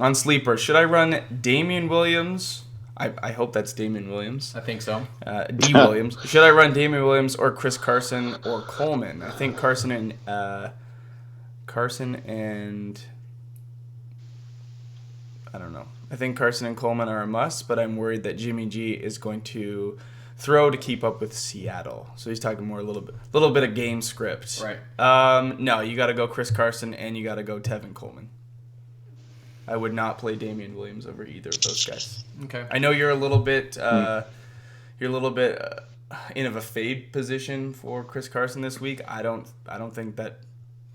on sleeper. Should I run Damian Williams? I hope that's Damian Williams. I think so. D Williams. Should I run Damian Williams or Chris Carson or Coleman? I think Carson and I don't know. I think Carson and Coleman are a must, but I'm worried that Jimmy G is going to throw to keep up with Seattle. So he's talking more a little bit of game script. Right. No, you got to go Chris Carson and you got to go Tevin Coleman. I would not play Damian Williams over either of those guys. Okay. I know you're a little bit in of a fade position for Chris Carson this week. I don't think that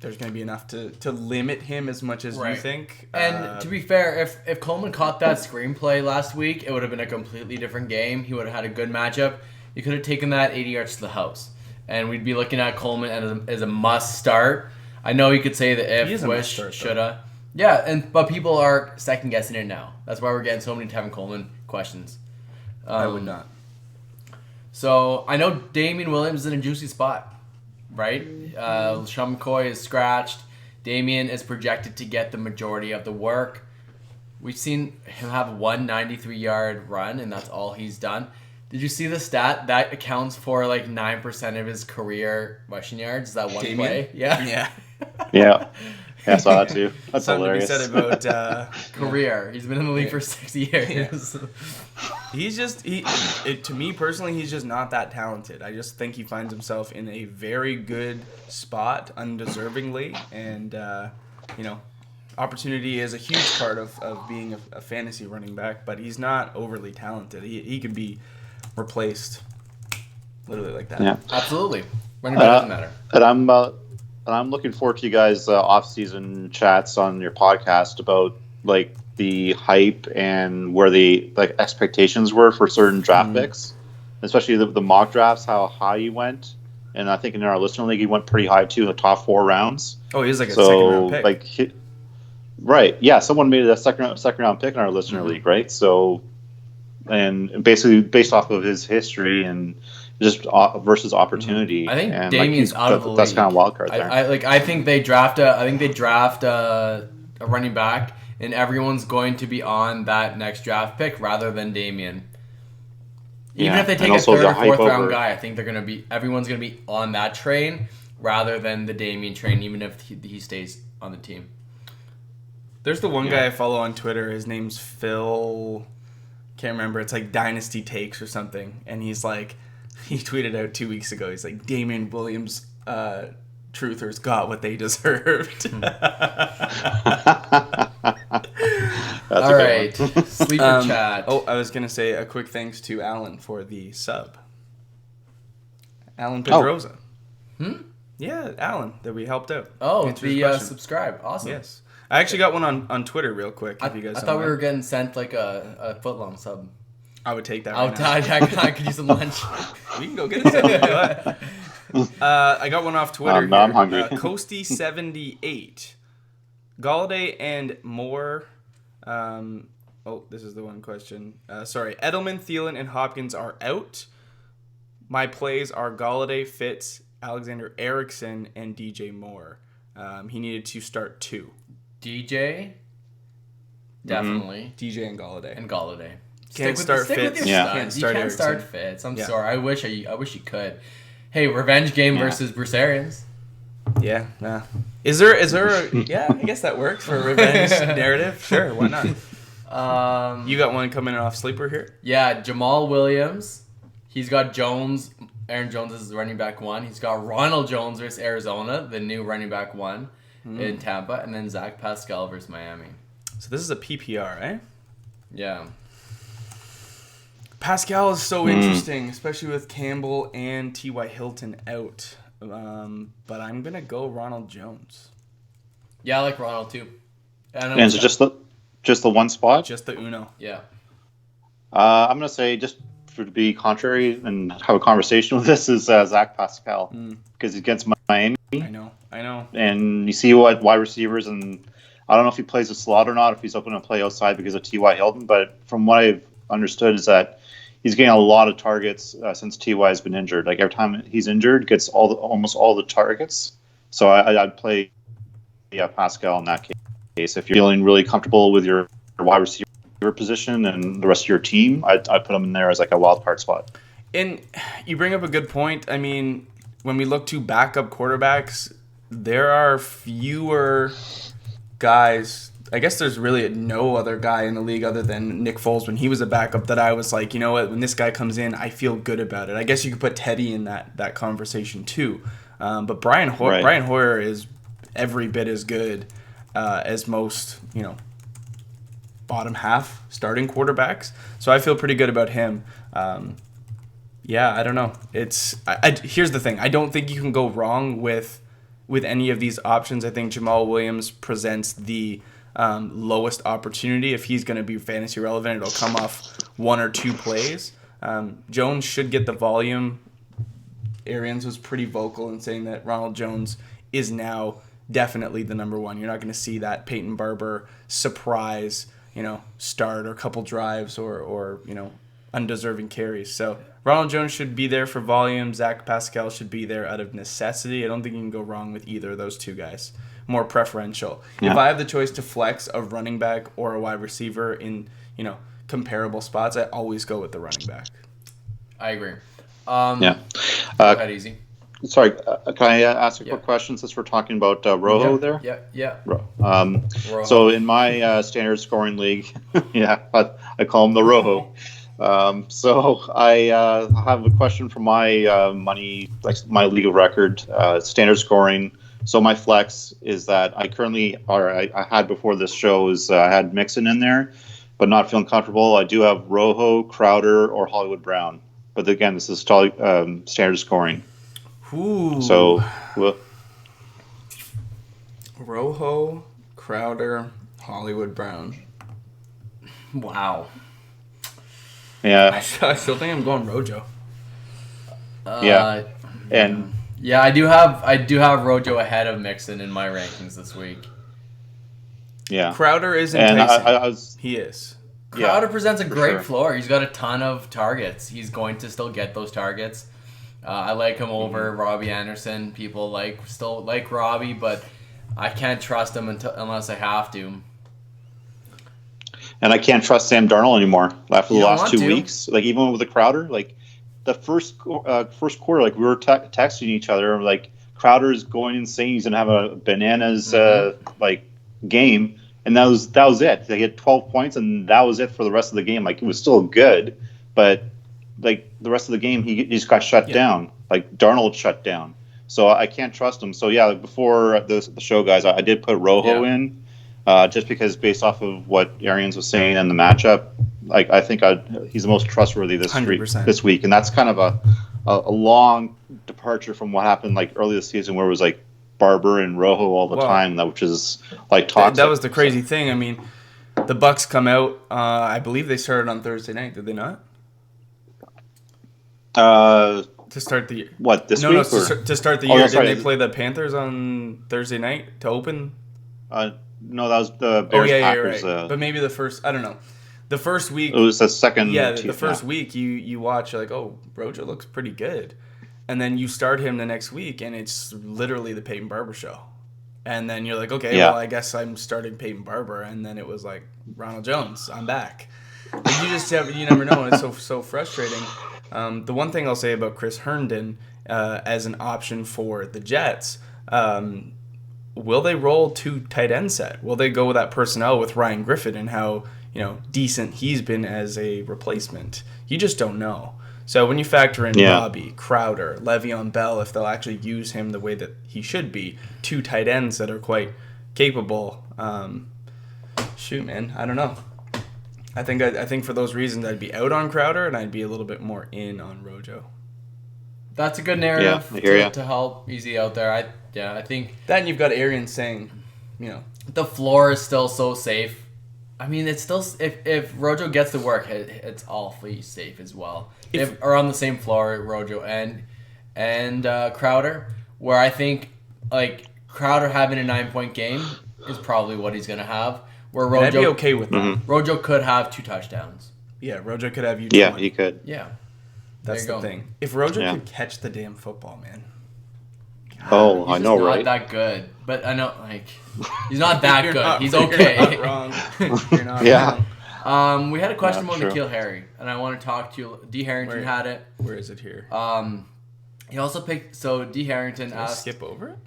there's going to be enough to limit him as much as you think. And to be fair, if Coleman caught that screenplay last week, it would have been a completely different game. He would have had a good matchup. You could have taken that 80 yards to the house. And we'd be looking at Coleman as a must start. I know you could say the if, wish, shoulda. Yeah, but people are second guessing it now. That's why we're getting so many Tevin Coleman questions. I would not. So I know Damian Williams is in a juicy spot, right? Sean McCoy is scratched. Damian is projected to get the majority of the work. We've seen him have one 93-yard run, and that's all he's done. Did you see the stat? That accounts for like 9% of his career rushing yards. Is that one Damian? play? Yeah. Yeah. Yeah. Yeah, I saw that too. That's Something hilarious. to be said about career. He's been in the league for 6 years. He's just to me personally, he's just not that talented. I just think he finds himself in a very good spot, undeservingly, and opportunity is a huge part of being a fantasy running back. But he's not overly talented. He could be replaced, literally like that. Yeah, absolutely. Running back doesn't matter. And I'm looking forward to you guys' off-season chats on your podcast about like the hype and where the like expectations were for certain draft picks, especially the mock drafts, how high you went. And I think in our listener league, he went pretty high too in the top 4 rounds. Oh, he was like a second-round pick. Right? Yeah, someone made a second-round pick in our listener league, right? So, and basically based off of his history and just versus opportunity. I think and Damian's out of the league. That's kind of wild card there. I think they draft a running back, and everyone's going to be on that next draft pick rather than Damian. Even if they take a third or fourth round guy, I think everyone's gonna be on that train rather than the Damian train, even if he stays on the team. There's the one guy I follow on Twitter. His name's Phil. Can't remember. It's like Dynasty Takes or something, and he's like. He tweeted out 2 weeks ago. He's like, Damian Williams truthers got what they deserved. All right. Sleeper chat. Oh, I was going to say a quick thanks to Alan for the sub. Alan Pedrosa. Yeah, Alan, that we helped out. Oh, the subscribe. Awesome. Yes. I actually got one on Twitter real quick. If you guys I thought we were getting sent like a foot-long sub. I would take that I could use some lunch. We can go get it. I got one off Twitter. I'm hungry. Coasty78. Galladay and Moore. This is the one question. Sorry. Edelman, Thielen, and Hopkins are out. My plays are Galladay, Fitz, Alexander Erickson, and DJ Moore. He needed to start 2. DJ? Definitely. DJ and Galladay. Can't start Fitz. You can't start Fitz. I'm sorry. I wish you could. Hey, revenge game versus Bruce Arians. Yeah. Nah. Is there a I guess that works for a revenge narrative. Sure, why not? You got one coming in off sleeper here? Yeah, Jamal Williams. He's got Jones. Aaron Jones is running back 1. He's got Ronald Jones versus Arizona, the new running back 1 in Tampa, and then Zach Pascal versus Miami. So this is a PPR, eh? Yeah. Pascal is so interesting, especially with Campbell and T.Y. Hilton out. But I'm going to go Ronald Jones. Yeah, I like Ronald too. And is it just the one spot? Just the Uno. Yeah. I'm going to say, just to be contrary and have a conversation with this, is Zach Pascal. Because he's against Miami. I know. And you see what wide receivers, and I don't know if he plays a slot or not, if he's open to play outside because of T.Y. Hilton. But from what I've understood is that he's getting a lot of targets since T.Y. has been injured. Like every time he's injured, gets almost all the targets. So I'd play Pascal in that case. If you're feeling really comfortable with your wide receiver position and the rest of your team, I'd put him in there as like a wild card spot. And you bring up a good point. I mean, when we look to backup quarterbacks, there are fewer guys. I guess there's really no other guy in the league other than Nick Foles when he was a backup that I was like, you know what, when this guy comes in, I feel good about it. I guess you could put Teddy in that conversation too. But Brian Hoyer is every bit as good as most, bottom half starting quarterbacks. So I feel pretty good about him. I don't know. Here's the thing. I don't think you can go wrong with any of these options. I think Jamal Williams presents the lowest opportunity. If he's going to be fantasy relevant, it'll come off one or two plays. Jones should get the volume. Arians was pretty vocal in saying that Ronald Jones is now definitely the number one. You're not going to see that Peyton Barber surprise, start or couple drives or undeserving carries. So Ronald Jones should be there for volume. Zach Pascal should be there out of necessity. I don't think you can go wrong with either of those two guys. More preferential. Yeah. If I have the choice to flex a running back or a wide receiver in, comparable spots, I always go with the running back. I agree. Go ahead, Easy. Sorry, can I ask a quick question since we're talking about Rojo there? Yeah. So in my standard scoring league, I call him the Rojo. So I have a question for my money, like my league of record, standard scoring. So my flex is that I had before this show is I had Mixon in there, but not feeling comfortable. I do have Rojo, Crowder, or Hollywood Brown. But again, this is standard scoring. Ooh. So, Rojo, Crowder, Hollywood Brown. Wow. Yeah. I still think I'm going Rojo. Yeah. And yeah, I do have Rojo ahead of Mixon in my rankings this week. Yeah. Crowder is enticing. He is. Crowder presents a great floor. He's got a ton of targets. He's going to still get those targets. I like him over Robbie Anderson. People still like Robbie, but I can't trust him unless I have to. And I can't trust Sam Darnold anymore after the last 2 weeks. Like even with the Crowder, like the first quarter, like we were texting each other, like Crowder is going insane. He's gonna have a bananas game, and that was it. They had 12 points, and that was it for the rest of the game. Like it was still good, but like the rest of the game, he just got shut down. Like Darnold shut down. So I can't trust him. So yeah, before the show, guys, I did put Rojo in, just because based off of what Arians was saying and the matchup, like I think he's the most trustworthy this week, and that's kind of a long departure from what happened like early this season, where it was like Barber and Rojo all the time, which is like toxic. That was the crazy thing. I mean, the Bucks come out. I believe they started on Thursday night. Did they not? To start the year. What, this week? No, to start the year. Didn't they play the Panthers on Thursday night to open? No, that was the Bears Packers. Right. But maybe the first, I don't know. The first week. It was the second. Yeah, the first week you watch, you're like, oh, Rojo looks pretty good. And then you start him the next week, and it's literally the Peyton Barber show. And then you're like, okay, well, I guess I'm starting Peyton Barber. And then it was like, Ronald Jones, I'm back. Like you never know, and it's so frustrating. The one thing I'll say about Chris Herndon as an option for the Jets, will they roll 2 tight end set? Will they go with that personnel with Ryan Griffin and how decent he's been as a replacement? You just don't know. So when you factor in Robbie, Crowder, Le'Veon Bell, if they'll actually use him the way that he should be, 2 tight ends that are quite capable, shoot, man, I don't know. I think for those reasons I'd be out on Crowder and I'd be a little bit more in on Rojo. That's a good narrative to help Easy out there. I think that, and you've got Arian saying, the floor is still so safe. I mean, it's still if Rojo gets to work, it's awfully safe as well. If are on the same floor, Rojo and Crowder, where I think like Crowder having a 9-point game is probably what he's gonna have. Where Rojo, I'd be okay with that. Rojo could have 2 touchdowns. Yeah, Rojo could have you. Yeah, he could. Yeah, that's the thing. If Rojo could catch the damn football, man. God, I know, right? He's not that good, but I know he's not that good. He's okay. You're not wrong. You're not wrong. We had a question about N'Keal Harry, and I want to talk to you. D. Harrington had it. Where is it here? He also picked. So D. Harrington asked. Skip over it.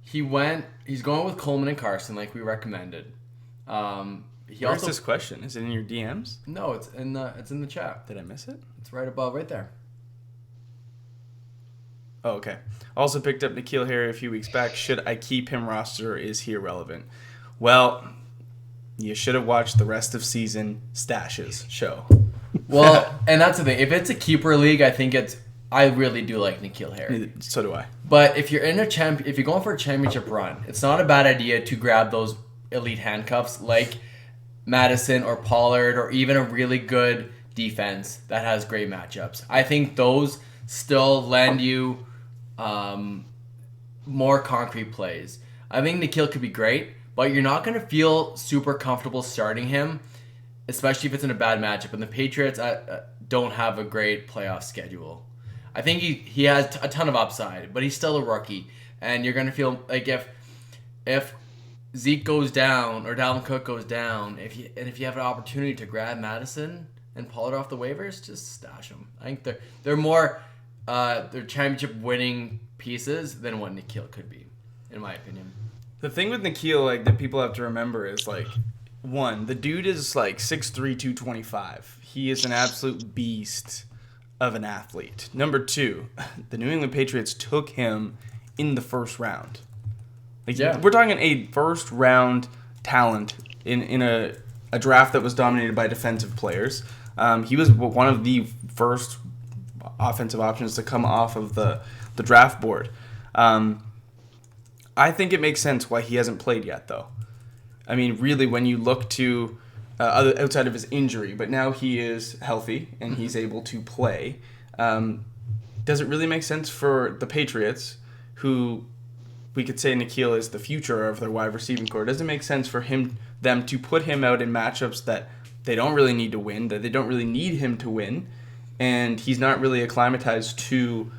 He's going with Coleman and Carson, like we recommended. Where's this question? Is it in your DMs? No, it's in the chat. Did I miss it? It's right above, right there. Oh, okay. Also picked up N'Keal Harry a few weeks back. Should I keep him roster or is he irrelevant? Well, you should have watched the rest of season Stashes show. Well, and that's the thing. If it's a keeper league, I really do like N'Keal Harry. So do I. But if you're if you're going for a championship run, it's not a bad idea to grab those elite handcuffs like Madison or Pollard or even a really good defense that has great matchups. I think those still lend you more concrete plays. I think N'Keal could be great, but you're not going to feel super comfortable starting him, especially if it's in a bad matchup. And the Patriots don't have a great playoff schedule. I think he has a ton of upside, but he's still a rookie. And you're going to feel like if Zeke goes down or Dalvin Cook goes down, if you have an opportunity to grab Madison and Pollard off the waivers, just stash them. I think they're more they're championship winning pieces than what N'Keal could be, in my opinion. The thing with N'Keal, that people have to remember is one, the dude is 6'3", 225. He is an absolute beast of an athlete. Number 2, the New England Patriots took him in the first round. We're talking a first round talent in a draft that was dominated by defensive players. He was one of the first offensive options to come off of the draft board. I think it makes sense why he hasn't played yet, though. I mean, really, when you look to outside of his injury, but now he is healthy and he's able to play. Does it really make sense for the Patriots, who we could say N'Keal is the future of their wide receiving core? Does it make sense for them to put him out in matchups that they don't really need to win, that they don't really need him to win, and he's not really acclimatized to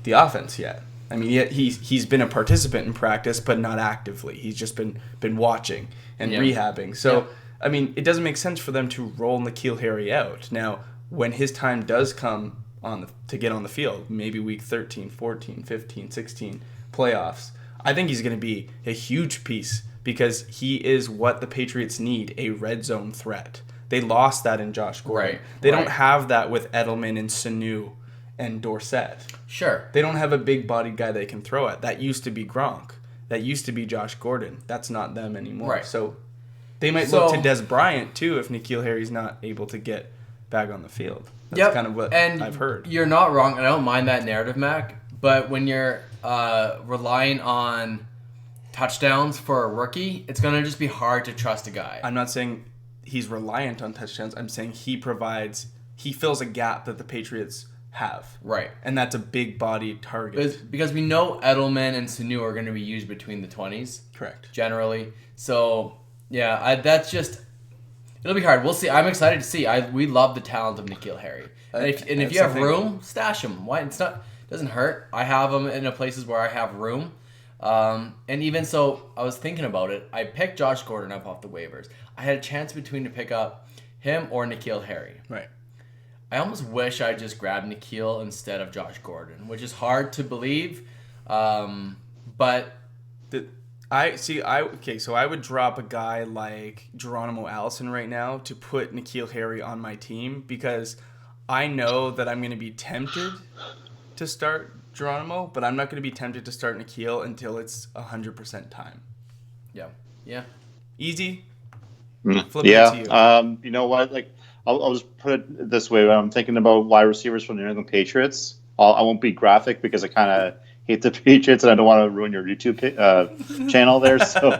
the offense yet? I mean, he's been a participant in practice, but not actively. He's just been watching and rehabbing. So, I mean, it doesn't make sense for them to roll N'Keal Harry out. Now, when his time does come to get on the field, maybe week 13, 14, 15, 16, playoffs, I think he's going to be a huge piece because he is what the Patriots need, a red zone threat. They lost that in Josh Gordon. They don't have that with Edelman and Sanu and Dorsett. Sure. They don't have a big-bodied guy they can throw at. That used to be Gronk. That used to be Josh Gordon. That's not them anymore. Right. So they might look to Des Bryant, too, if N'Keal Harry's not able to get back on the field. That's kind of what I've heard. You're not wrong, and I don't mind that narrative, Mac. But when you're relying on touchdowns for a rookie, it's going to just be hard to trust a guy. I'm not saying he's reliant on touchdowns. I'm saying he fills a gap that the Patriots have. Right. And that's a big-bodied target. Because we know Edelman and Sanu are going to be used between the 20s. Correct. Generally. So, yeah, that's just... It'll be hard. We'll see. I'm excited to see. We love the talent of N'Keal Harry. And if you have room, stash him. Why? It doesn't hurt. I have him in the places where I have room. And even so, I was thinking about it. I picked Josh Gordon up off the waivers. I had a chance between to pick up him or N'Keal Harry. Right. I almost wish I just grabbed N'Keal instead of Josh Gordon, which is hard to believe. But so I would drop a guy like Geronimo Allison right now to put N'Keal Harry on my team because I know that I'm going to be tempted to start Geronimo, but I'm not going to be tempted to start N'Keal until it's 100% time. Yeah. Easy. Flip it to you. You know what? Like, I'll just put it this way: when I'm thinking about wide receivers from the New England Patriots, I won't be graphic because I kind of hate the Patriots and I don't want to ruin your YouTube channel there. So,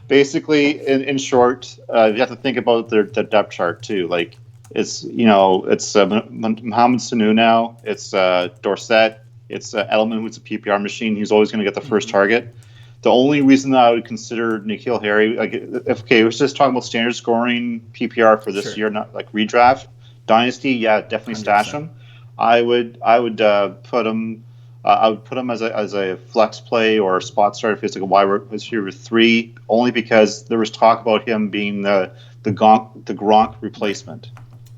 basically, in short, you have to think about the depth chart too. Like, it's Mohamed Sanu now. It's Dorsett. It's Edelman, who's a PPR machine. He's always going to get the first target. The only reason that I would consider N'Keal Harry, like, it was just talking about standard scoring PPR for this year, not like redraft. Dynasty, yeah, definitely 100%. Stash him. I would put him. I would put him as a flex play or a spot starter if he's like a wide receiver 3, only because there was talk about him being the Gronk replacement.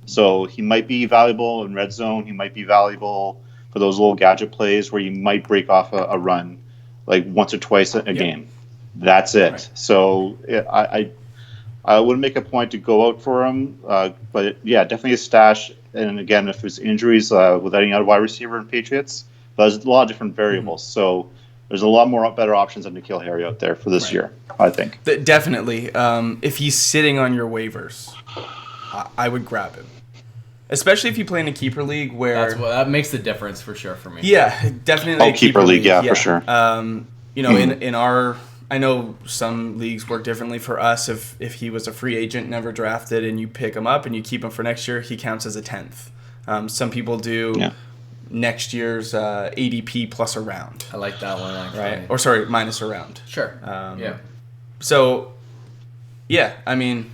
So he might be valuable in red zone. He might be valuable for those little gadget plays where you might break off a run like once or twice a game. That's it. Right. So I wouldn't make a point to go out for him, but yeah, definitely a stash. And again, if there's injuries with any other wide receiver in Patriots, there's a lot of different variables. So there's a lot more better options than N'Keal Harry out there for this year, I think. Definitely. If he's sitting on your waivers, I would grab him. Especially if you play in a keeper league where... that makes the difference for sure for me. Yeah, definitely. Oh, keeper league, yeah, for sure. In our... I know some leagues work differently. For us, if he was a free agent, never drafted, and you pick him up and you keep him for next year, he counts as a 10th. Some people do next year's ADP plus a round. I like that one, actually. Right? Or, sorry, minus a round. Sure. So, yeah, I mean...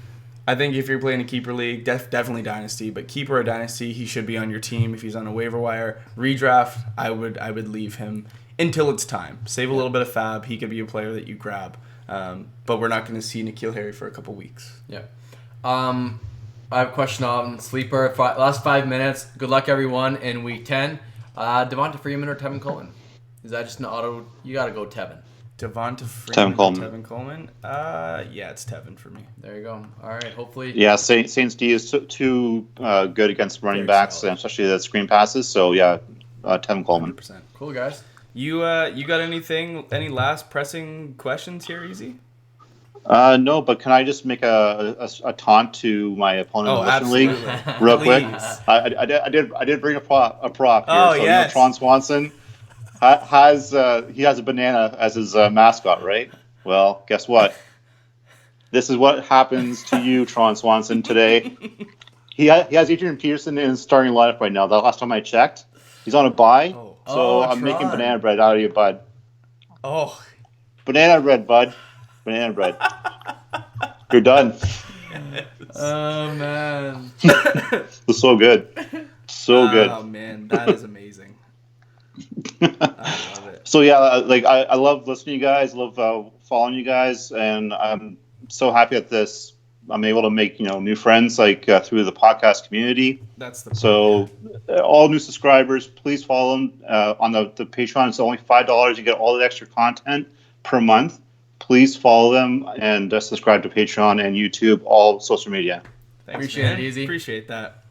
I think if you're playing a keeper league, definitely dynasty. But keeper or dynasty, he should be on your team if he's on a waiver wire. Redraft, I would leave him until it's time. Save a little bit of fab. He could be a player that you grab. But we're not going to see N'Keal Harry for a couple weeks. Yeah. I have a question on sleeper. Last 5 minutes. Good luck, everyone, in week 10. Devonta Freeman or Tevin Coleman? Is that just an auto? You got to go Tevin. Devonta Freeman, Tevin Coleman. Yeah, it's Tevin for me. There you go. All right, hopefully. Yeah, Saints D is too good against running backs, and especially the screen passes. So yeah, Tevin Coleman. 100%. Cool, guys. You got any last pressing questions here, Easy? No, but can I just make a taunt to my opponent in the Western League real quick? I did bring a prop here. Oh, so, yes. Tron Swanson has a banana as his mascot, right? Well, guess what? This is what happens to you, Tron Swanson, today. He has Adrian Peterson in his starting lineup right now. The last time I checked, he's on a bye, so I'm making banana bread out of you, bud. Oh, banana bread, bud. Banana bread. You're done. Oh man, it's so good, so good. Oh man, that is amazing. I love it. So yeah, like I love listening to you guys, love following you guys, and I'm so happy at this. I'm able to make new friends like through the podcast community. That's the point, so all new subscribers, please follow them on the Patreon. It's only $5. You get all the extra content per month. Please follow them and subscribe to Patreon and YouTube, all social media. Thanks, Appreciate it, Easy. Appreciate that.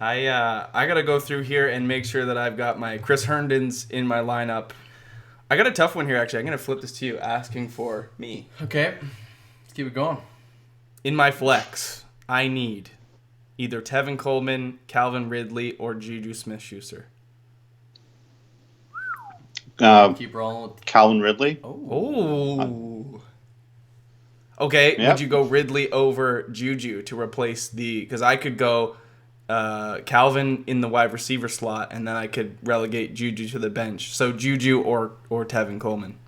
I gotta go through here and make sure that I've got my Chris Herndons in my lineup. I got a tough one here, actually. I'm gonna flip this to you, asking for me. Okay, let's keep it going. In my flex, I need either Tevin Coleman, Calvin Ridley, or Juju Smith-Schuster. Keep rolling with Calvin Ridley. Oh. Okay, would you go Ridley over Juju to replace because I could go Calvin in the wide receiver slot, and then I could relegate Juju to the bench. So Juju or Tevin Coleman.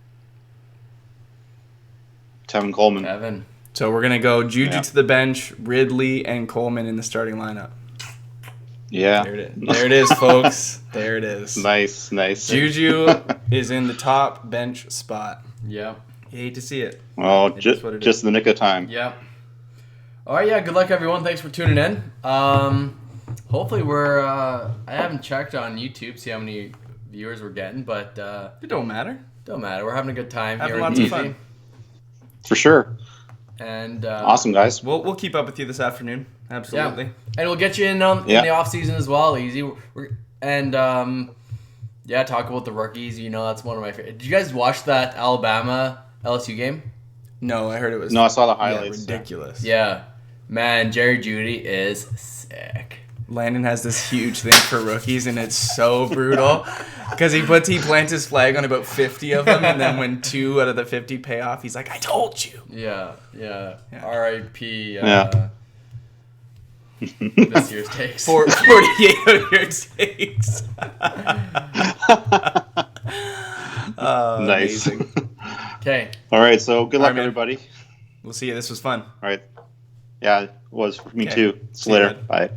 Tevin Coleman. Tevin. So we're gonna go Juju to the bench, Ridley and Coleman in the starting lineup. Yeah. There it is, folks. There it is. Nice. Juju is in the top bench spot. Yep. You hate to see it. Well, just in the nick of time. Yep. All right, yeah. Good luck, everyone. Thanks for tuning in. Hopefully we're. I haven't checked on YouTube, see how many viewers we're getting, but it don't matter. We're having a good time having here. Lots of fun. For sure. And awesome, guys. We'll keep up with you this afternoon. Absolutely. Yeah. And we'll get you in the off season as well, Easy. Talk about the rookies. That's one of my favorite. Did you guys watch that Alabama LSU game? No, I heard it was. No, I saw the yeah, highlights. ridiculous. Yeah. Man, Jerry Jeudy is sick. Landon has this huge thing for rookies, and it's so brutal because he plants his flag on about 50 of them, and then when 2 out of the 50 pay off, he's like, "I told you." Yeah. R.I.P. Yeah. This year's takes. 48 of your takes. Nice. Amazing. Okay. All right, so good All luck, right, man. everybody. We'll see you. This was fun. All right. Yeah, it was for me Okay. too. See See you, you later. bud. Bye.